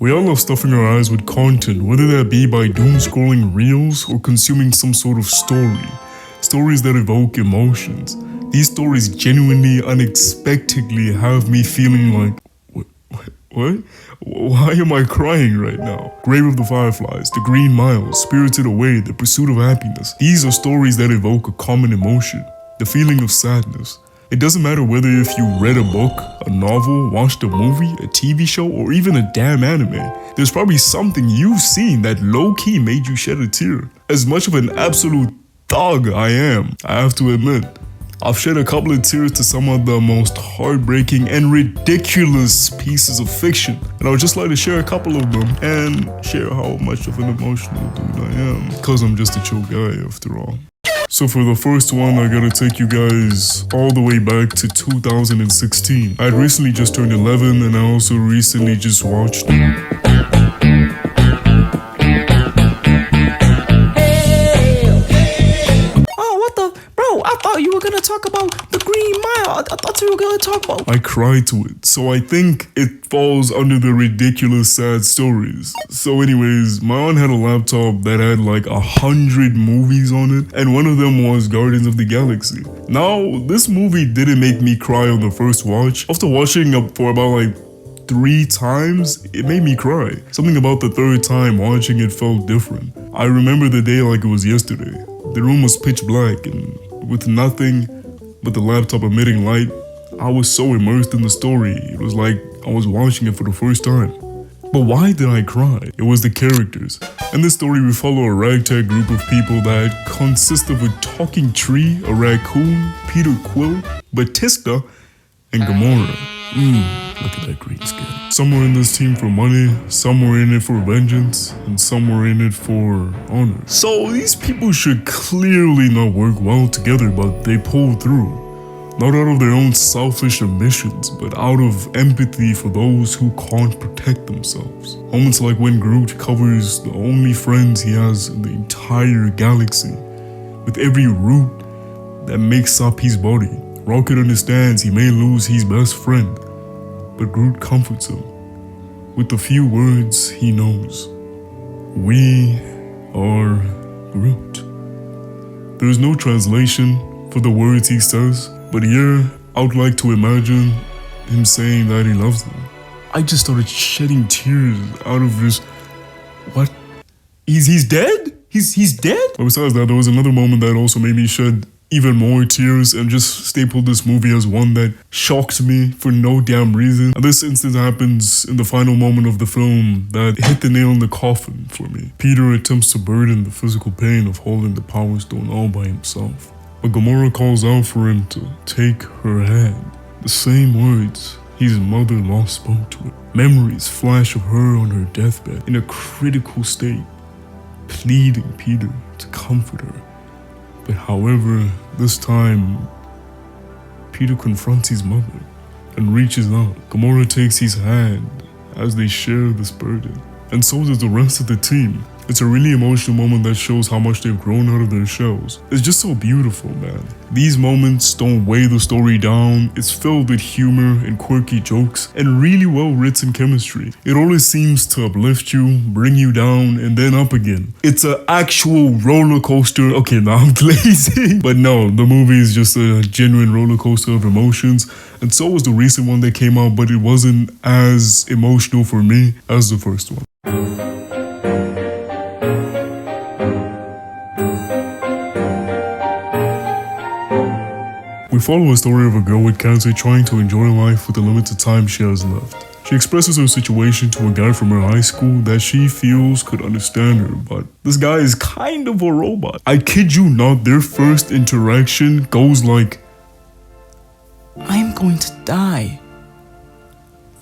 We all love stuffing our eyes with content, whether that be by doom scrolling reels or consuming some sort of story. Stories that evoke emotions. These stories genuinely, unexpectedly have me feeling like, what? Why am I crying right now? Grave of the Fireflies, The Green Mile, Spirited Away, The Pursuit of Happiness. These are stories that evoke a common emotion, the feeling of sadness. It doesn't matter whether if you read a book, a novel, watched a movie, a TV show, or even a damn anime. There's probably something you've seen that low-key made you shed a tear. As much of an absolute thug I am, I have to admit, I've shed a couple of tears to some of the most heartbreaking and ridiculous pieces of fiction, and I would just like to share a couple of them and share how much of an emotional dude I am, because I'm just a chill guy after all. So for the first one, I gotta take you guys all the way back to 2016. I had recently just turned 11 and I also recently just watched You were gonna talk about The Green Mile. I thought you were gonna talk about. I cried to it, so I think it falls under the ridiculous sad stories. So anyways, my aunt had a laptop that had like 100 movies on it, and one of them was Guardians of the Galaxy. Now, this movie didn't make me cry on the first watch. After watching it for about like 3 times, it made me cry. Something about the third time watching it felt different. I remember the day like it was yesterday. The room was pitch black and with nothing but the laptop emitting light, I was so immersed in the story, it was like I was watching it for the first time. But why did I cry? It was the characters. In this story, we follow a ragtag group of people that consist of a talking tree, a raccoon, Peter Quill, Batista, and Gamora. Look at that green skin. Some were in this team for money, some were in it for vengeance, and some were in it for honor. So these people should clearly not work well together, but they pull through. Not out of their own selfish ambitions, but out of empathy for those who can't protect themselves. Moments like when Groot covers the only friends he has in the entire galaxy, with every root that makes up his body. Rocket understands he may lose his best friend, but Groot comforts him with the few words he knows. We are Groot. There's no translation for the words he says, but here I would like to imagine him saying that he loves them. I just started shedding tears out of this. What? He's dead? He's dead? But besides that, there was another moment that also made me shed even more tears and just stapled this movie as one that shocked me for no damn reason. And this instance happens in the final moment of the film that hit the nail in the coffin for me. Peter attempts to burden the physical pain of holding the Power Stone all by himself. But Gamora calls out for him to take her hand. The same words his mother-in-law spoke to her. Memories flash of her on her deathbed in a critical state, pleading Peter to comfort her. But however, this time, Peter confronts his mother and reaches out. Gamora takes his hand as they share this burden, and so does the rest of the team. It's a really emotional moment that shows how much they've grown out of their shells. It's just so beautiful, man. These moments don't weigh the story down. It's filled with humor and quirky jokes and really well-written chemistry. It always seems to uplift you, bring you down, and then up again. It's an actual roller coaster. Okay, now I'm glazing. But no, the movie is just a genuine roller coaster of emotions. And so was the recent one that came out, but it wasn't as emotional for me as the first one. We follow a story of a girl with cancer trying to enjoy life with the limited time she has left. She expresses her situation to a guy from her high school that she feels could understand her, but this guy is kind of a robot. I kid you not, their first interaction goes like, I'm going to die.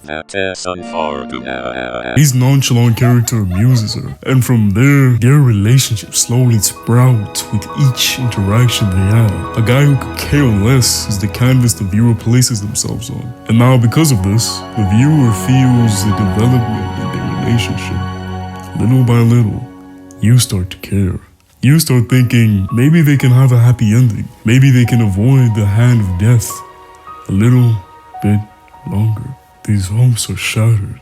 That is unfortunate. His nonchalant character amuses her, and from there, their relationship slowly sprouts with each interaction they have. A guy who could care less is the canvas the viewer places themselves on. And now because of this, the viewer feels the development in their relationship. Little by little, you start to care. You start thinking, maybe they can have a happy ending. Maybe they can avoid the hand of death a little bit longer. These hopes are shattered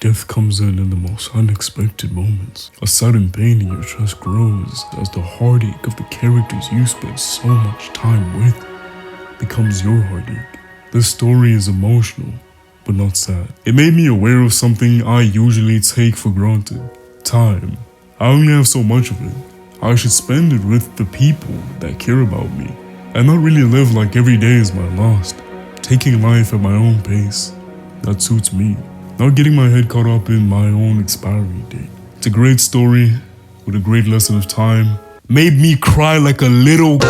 Death comes in the most unexpected moments. A sudden pain in your chest grows as the heartache of the characters you spent so much time with becomes your heartache. This story is emotional, but not sad. It made me aware of something I usually take for granted. Time. I only have so much of it. I should spend it with the people that care about me, and not really live like every day is my last. Taking life at my own pace. That suits me. Not getting my head caught up in my own expiry date. It's a great story with a great lesson of time. Made me cry like a little.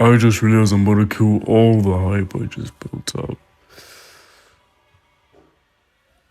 I just realized I'm about to kill all the hype I just built up.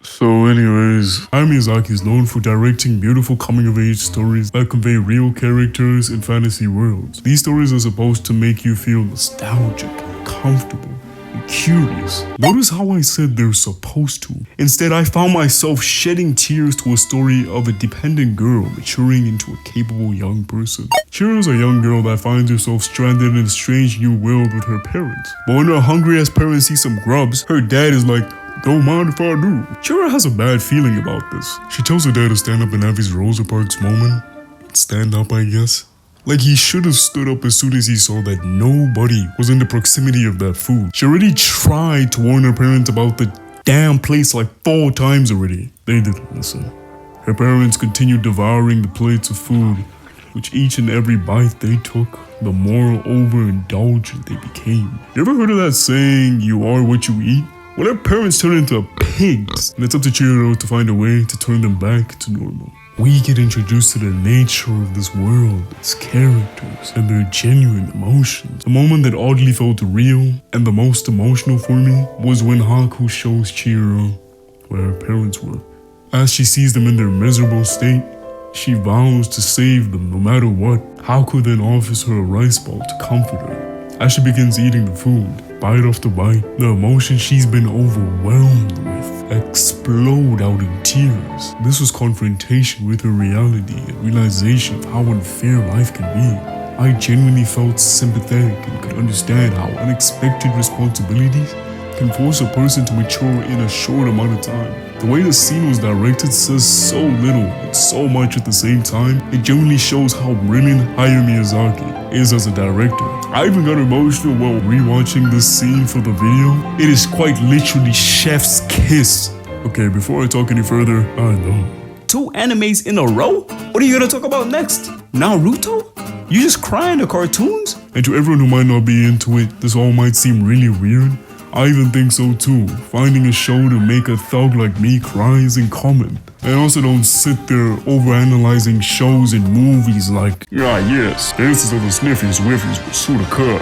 So anyways, Miyazaki is known for directing beautiful coming-of-age stories that convey real characters in fantasy worlds. These stories are supposed to make you feel nostalgic, comfortable, and curious. Notice how I said they're supposed to. Instead, I found myself shedding tears to a story of a dependent girl maturing into a capable young person. Chihiro's a young girl that finds herself stranded in a strange new world with her parents. But when her hungry-ass parents see some grubs, her dad is like, "Don't mind if I do." Chihiro has a bad feeling about this. She tells her dad to stand up and have his Rosa Parks moment. Stand up, I guess. Like he should have stood up as soon as he saw that nobody was in the proximity of that food. She already tried to warn her parents about the damn place like 4 times already. They didn't listen. Her parents continued devouring the plates of food, which each and every bite they took, the more overindulgent they became. You ever heard of that saying, you are what you eat? Well, their parents turn into pigs, and it's up to Chihiro to find a way to turn them back to normal. We get introduced to the nature of this world, its characters, and their genuine emotions. The moment that oddly felt real, and the most emotional for me, was when Haku shows Chihiro where her parents were. As she sees them in their miserable state, she vows to save them no matter what. Haku then offers her a rice ball to comfort her. As she begins eating the food, bite after bite, the emotions she's been overwhelmed with explode out in tears. This was confrontation with her reality and realization of how unfair life can be. I genuinely felt sympathetic and could understand how unexpected responsibilities can force a person to mature in a short amount of time. The way the scene was directed says so little and so much at the same time. It genuinely shows how brilliant Hayao Miyazaki is as a director. I even got emotional while rewatching this scene for the video. It is quite literally chef's kiss. Okay, before I talk any further, I know. 2 animes in a row? What are you gonna talk about next? Naruto? You just cry in the cartoons? And to everyone who might not be into it, this all might seem really weird. I even think so too. Finding a show to make a thug like me cry isn't common. I also don't sit there overanalyzing shows and movies like, yeah, yes, this is all the sniffies, whiffies, but shoot a car.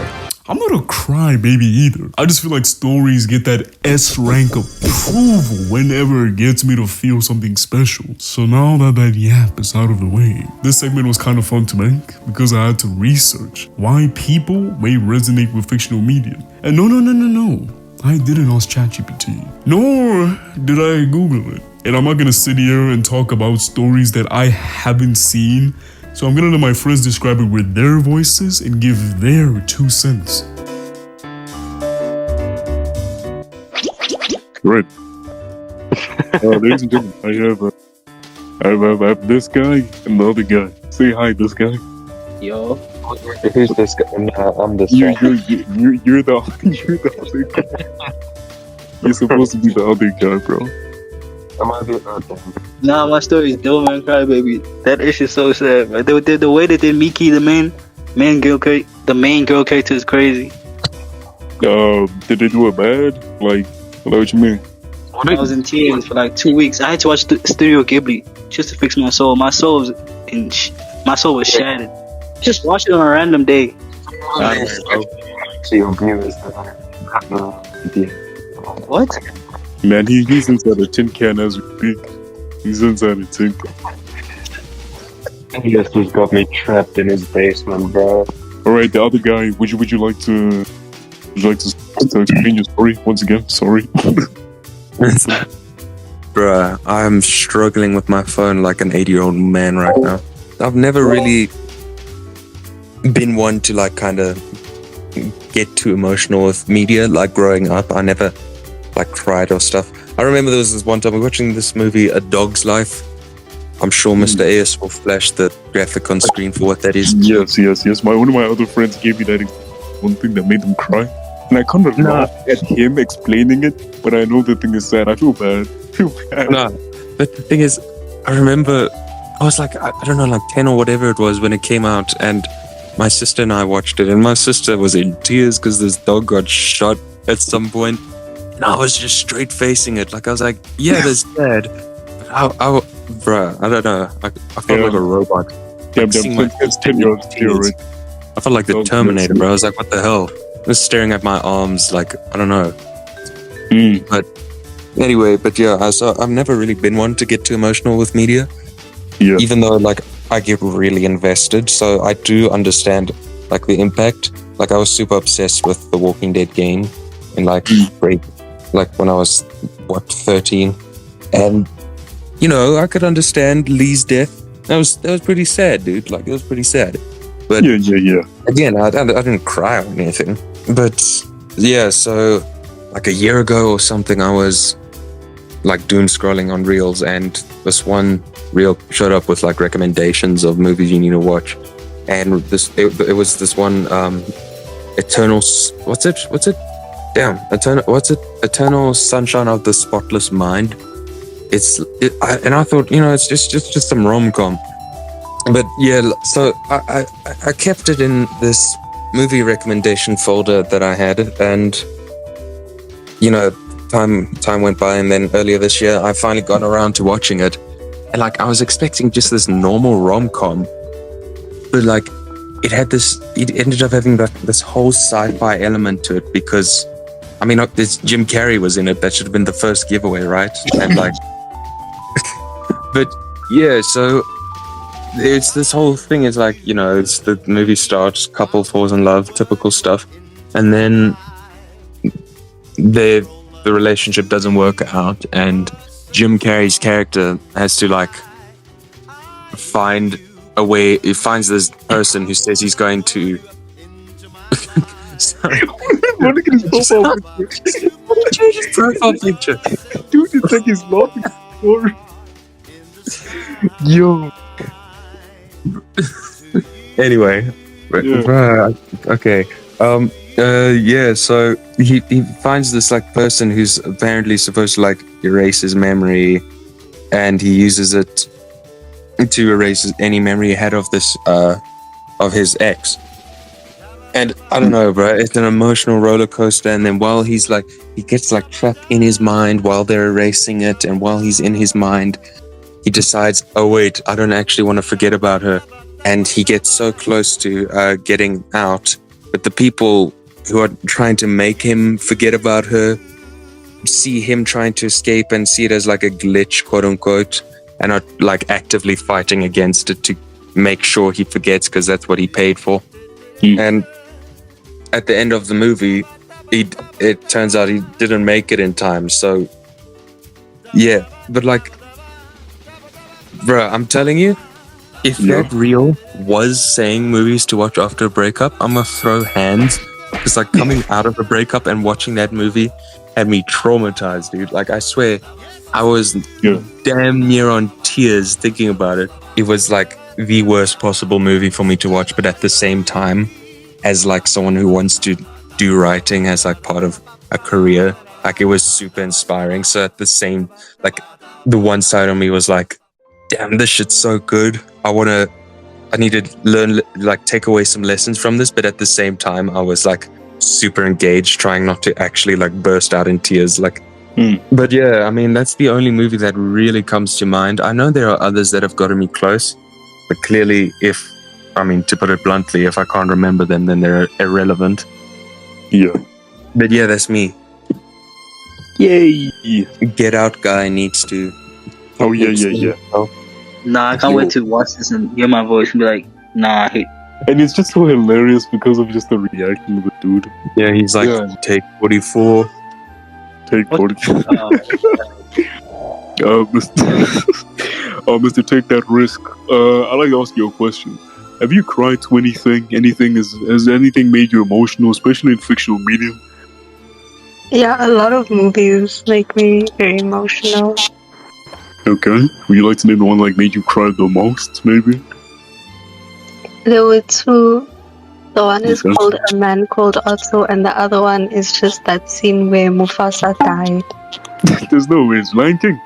I'm not a crybaby either. I just feel like stories get that S rank approval whenever it gets me to feel something special. So now that yap is out of the way, this segment was kind of fun to make because I had to research why people may resonate with fictional media. And no. I didn't ask ChatGPT, nor did I Google it. And I'm not gonna sit here and talk about stories that I haven't seen. So I'm gonna let my friends describe it with their voices and give their 2 cents. Right. Ladies and gentlemen, I have this guy and the other guy. Say hi, this guy. Yo, who's this guy? Nah, I'm this guy. You're the other guy. You're supposed to be the other guy, bro. Am I the other? Nah, my story is dope, man. Crybaby. That is just so sad, man. The way that they Miki, the main girl character is crazy. Did they do it bad? Like, what you mean? I was in tears for like 2 weeks. I had to watch Studio Ghibli just to fix my soul. My soul was shattered. Just watch it on a random day. What? Man, he's inside a tin can as we speak. He's inside a tin can. Yes, he's got me trapped in his basement, bro. All right, the other guy. Would you like to to explain your story once again? Sorry. Bruh, I'm struggling with my phone like an 80-year-old man right now. I've never really been one to like kind of get too emotional with media. Like growing up, I never like cried or stuff. I remember there was this one time we were watching this movie, A Dog's Life. I'm sure Mr. AS will flash the graphic on screen for what that is. Yes. One of my other friends gave me that one thing that made them cry, and I kind of laughed at him explaining it. But I know the thing is sad. I feel bad. No, but the thing is, I remember I was like, I don't know, like 10 or whatever it was when it came out, and my sister and I watched it, and my sister was in tears because this dog got shot at some point, and I was just straight facing it. Like, I was like, yeah, that's sad. But bruh, I don't know. I felt like a robot. Damn, Seeing my 10-year-old right? I felt like the Terminator, bro. I was like, what the hell? I was staring at my arms, like, I don't know. But anyway, so I've never really been one to get too emotional with media. Yeah. Even though, like, I get really invested, so I do understand, like, the impact. Like, I was super obsessed with the Walking Dead game in, like, when I was, 13. And, you know, I could understand Lee's death. That was pretty sad, dude. Like, it was pretty sad. But yeah. again, I didn't cry or anything. But, yeah, so, like, a year ago or something, I was, like, doom scrolling on Reels, and this one reel showed up with, like, recommendations of movies you need to watch. And it was this one, Eternal Sunshine of the Spotless Mind. And I thought, you know, it's just some rom-com. But yeah, so I kept it in this movie recommendation folder that I had, and you know, time went by, and then earlier this year I finally got around to watching it, and like I was expecting just this normal rom-com, but like it ended up having this whole sci-fi element to it, because I mean, this Jim Carrey was in it. That should have been the first giveaway, right? And like but yeah, so it's this whole thing is like, you know, it's the movie starts, couple falls in love, typical stuff, and then the relationship doesn't work out, and Jim Carrey's character has to like find a way. He finds this person who says he's going to sorry. Look at his profile picture. Change his profile picture. Dude, it's like he's laughing. Yo. Anyway, okay. Yeah. So he finds this like person who's apparently supposed to like erase his memory, and he uses it to erase any memory he had of this of his ex. And I don't know, bro. It's an emotional roller coaster. And then while he gets like trapped in his mind while they're erasing it, and while he's in his mind, he decides, oh wait, I don't actually want to forget about her. And he gets so close to getting out, but the people who are trying to make him forget about her see him trying to escape and see it as like a glitch, quote unquote, and are like actively fighting against it to make sure he forgets, because that's what he paid for. And at the end of the movie, it turns out he didn't make it in time. So yeah, but like, bro, I'm telling you, if that reel was saying movies to watch after a breakup, I'm gonna throw hands. Because like coming out of a breakup and watching that movie had me traumatized, dude. Like I swear, I was damn near on tears thinking about it. It was like the worst possible movie for me to watch, but at the same time, as like someone who wants to do writing as like part of a career, like it was super inspiring. So at the same, like the one side of me was like, damn, this shit's so good. I need to learn, like take away some lessons from this. But at the same time, I was like super engaged, trying not to actually like burst out in tears. Like, but yeah, I mean, that's the only movie that really comes to mind. I know there are others that have gotten me close, but clearly to put it bluntly, if I can't remember them, then they're irrelevant. Yeah. But yeah, that's me. Yay. Get Out guy needs to. Oh yeah. Nah, I can't wait to watch this and hear my voice and be like, nah, I hate. And it's just so hilarious because of just the reaction of the dude. Yeah, he's like, Yeah. take 44. Take What? 40. Mr. Take That Risk. I'd like to ask you a question. Have you cried to anything? Has anything made you emotional, especially in fictional medium? Yeah, a lot of movies make me very emotional. Okay. Would you like to name the one like made you cry the most, maybe? There were two. The one is Okay. called A Man Called Otto, and the other one is just that scene where Mufasa died. There's no way. It's Lion King.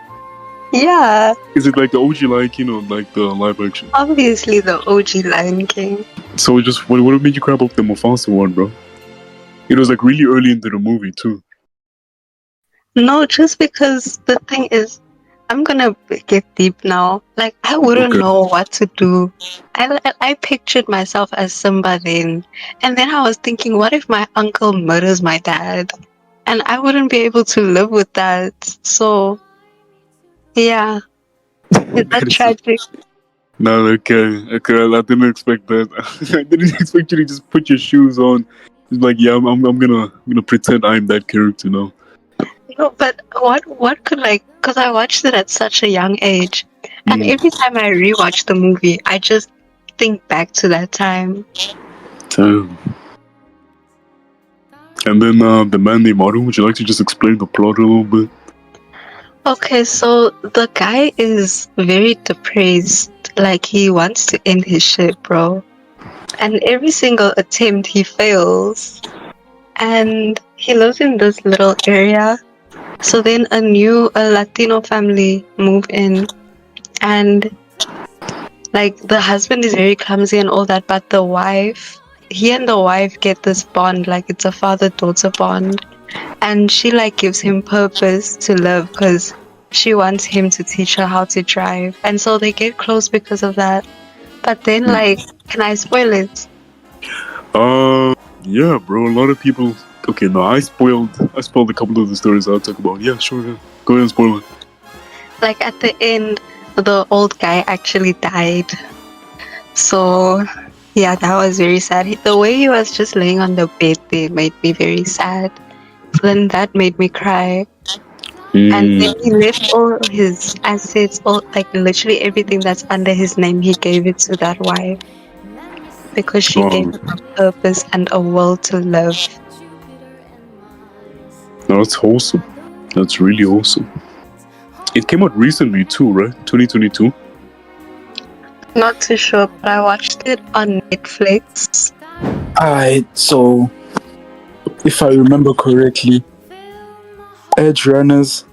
Yeah, Is it like the OG Lion King or like the live action? obviously the OG Lion King. So just what made you cry about the Mufasa one, bro? It was like really early into the movie too. No, just because the thing is, I'm gonna get deep now. Like, I wouldn't Okay. know what to do. I pictured myself as Simba then. And then I was thinking, what if my uncle murders my dad? And I wouldn't be able to live with that. So, yeah. Is that tragic? No, okay. I didn't expect that. I didn't expect you to just put your shoes on. It's like, yeah, I'm gonna pretend I'm that character now. No, but what could because I watched it at such a young age. And every time I rewatch the movie, I just think back to that time. Damn. And then the man named Otto. Would you like to just explain the plot a little bit? Okay, so the guy is very depressed. Like, he wants to end his shit, bro. And every single attempt he fails. And he lives in this little area. So then a Latino family move in. And like, the husband is very clumsy and all that, but he and the wife get this bond, like it's a father-daughter bond. And she like gives him purpose to live because she wants him to teach her how to drive. And so they get close because of that. But then can I spoil it? Yeah, bro. A lot of people. Okay, no, I spoiled a couple of the stories I'll talk about. Yeah, sure. Yeah. Go ahead and spoil it. Like, at the end, the old guy actually died. So yeah, that was very sad. The way he was just laying on the bed there made me very sad. Then that made me cry. And then he left all his assets, all like literally everything that's under his name, he gave it to that wife. Because she gave him a purpose and a will to live. No, that's wholesome. That's really awesome. It came out recently too, right? 2022. Not too sure, but I watched it on Netflix. Alright, so if I remember correctly, Edge Runners.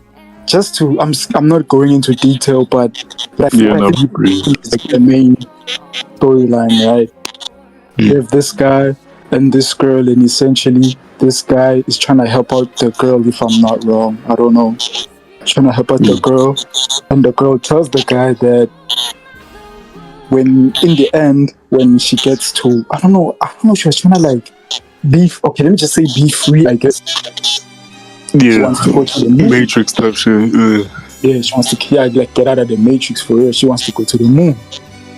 I'm not going into detail, but I think it's like the main storyline, right? You have this guy and this girl, and essentially this guy is trying to help out the girl, if I'm not wrong. I don't know. Trying to help out the girl, and the girl tells the guy that in the end, when she gets to, I don't know, she was trying to like let me just say be free, I guess. Yeah. She wants to go to the moon. Matrix type shit. Yeah, she wants to get out of the Matrix for real. She wants to go to the moon.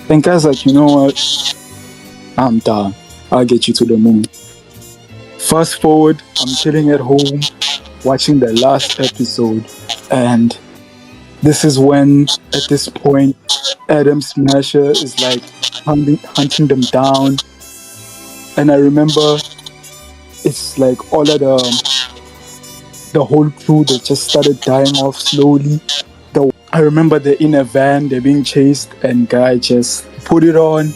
And guy's like, you know what? I'm done. I'll get you to the moon. Fast forward, I'm chilling at home, watching the last episode, and this is when, at this point, Adam Smasher is like hunting them down. And I remember it's like all of the whole crew, they just started dying off slowly. I remember they're in a van, they're being chased, and guy just put it on,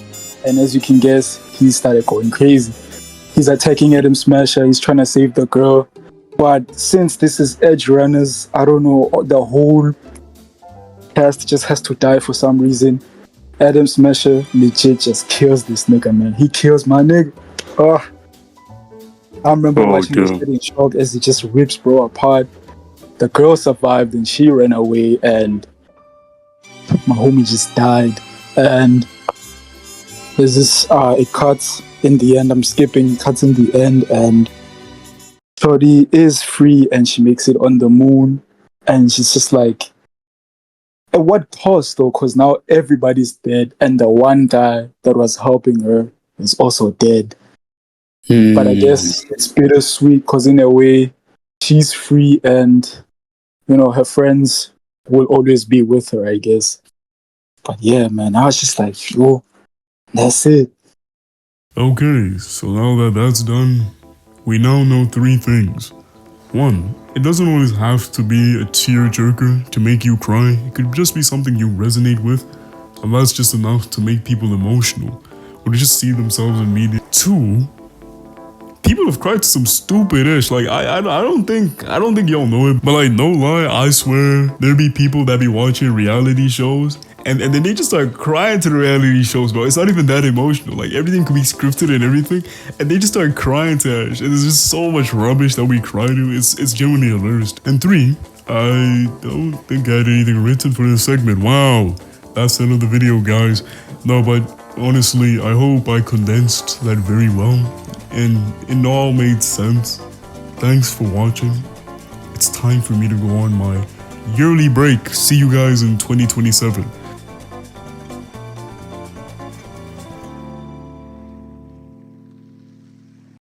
and as you can guess, he started going crazy. He's attacking Adam Smasher, he's trying to save the girl. But since this is Edge Runners, I don't know, the whole cast just has to die for some reason. Adam Smasher legit just kills this nigga, man. He kills my nigga. I remember watching this shit in shock as he just rips bro apart. The girl survived and she ran away, and my homie just died. And there's this, it cuts in the end. I'm skipping, cuts in the end, and Shorty is free and she makes it on the moon. And she's just like, at what cost though? Because now everybody's dead, and the one guy that was helping her is also dead. But I guess it's bittersweet because in a way, she's free, and you know her friends will always be with her, I guess. But yeah, man, I was just like, yo, that's it. Okay, so now that that's done, we now know 3 things. 1, it doesn't always have to be a tearjerker to make you cry. It could just be something you resonate with, and that's just enough to make people emotional, or to just see themselves in media. 2, people have cried to some stupid ish. Like I don't think y'all know it, but like no lie, I swear there be people that be watching reality shows and then they just start crying to the reality shows, bro. It's not even that emotional. Like everything could be scripted and everything, and they just start crying to that shit. There's just so much rubbish that we cry to. It's genuinely hilarious. And 3, I don't think I had anything written for this segment. Wow, that's the end of the video, guys. No, but honestly, I hope I condensed that very well. And it all made sense. Thanks for watching. It's time for me to go on my yearly break. See you guys in 2027.